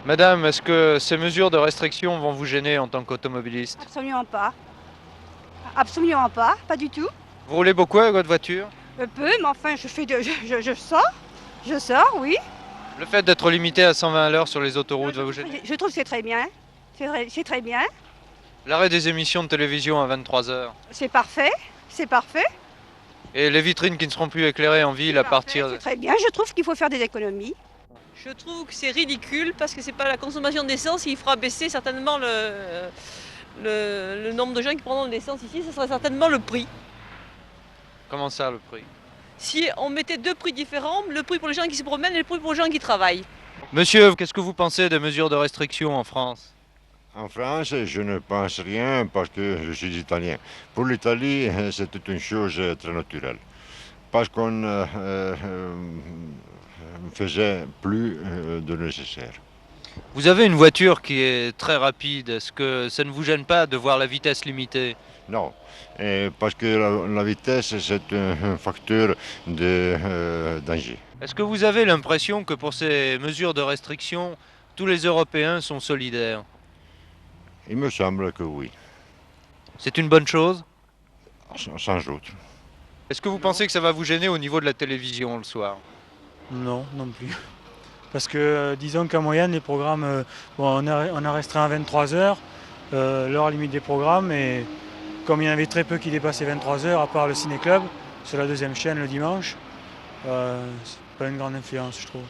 Madame, est-ce que ces mesures de restriction vont vous gêner en tant qu'automobiliste? Absolument pas. Absolument pas, pas du tout. Vous roulez beaucoup avec votre voiture? Peu, mais enfin, je sors, oui. Le fait d'être limité à 120 à l'heure sur les autoroutes va vous gêner? Je trouve que c'est très bien. C'est très bien. L'arrêt des émissions de télévision à 23 heures. C'est parfait. C'est parfait. Et les vitrines qui ne seront plus éclairées en ville C'est à parfait. partir C'est de... très bien. Je trouve qu'il faut faire des économies. Je trouve que c'est ridicule parce que c'est pas la consommation d'essence qui fera baisser certainement le nombre de gens qui prendront de l'essence ici, ce sera certainement le prix. Comment ça, le prix? Si on mettait deux prix différents, le prix pour les gens qui se promènent et le prix pour les gens qui travaillent. Monsieur, qu'est-ce que vous pensez des mesures de restriction en France? En France, je ne pense rien parce que je suis italien. Pour l'Italie, c'était une chose très naturelle. Parce qu'on faisait plus de nécessaire. Vous avez une voiture qui est très rapide. Est-ce que ça ne vous gêne pas de voir la vitesse limitée? Non, parce que la vitesse, c'est un facteur de danger. Est-ce que vous avez l'impression que pour ces mesures de restriction, tous les Européens sont solidaires? Il me semble que oui, C'est une bonne chose? sans doute. Est-ce que vous pensez que ça va vous gêner au niveau de la télévision le soir? Non, non plus. Parce que disons qu'en moyenne, les programmes, bon, on a restreint à 23 heures l'heure limite des programmes, et comme il y en avait très peu qui dépassaient 23 heures, à part le Ciné Club, sur la deuxième chaîne le dimanche, c'est pas une grande influence, je trouve.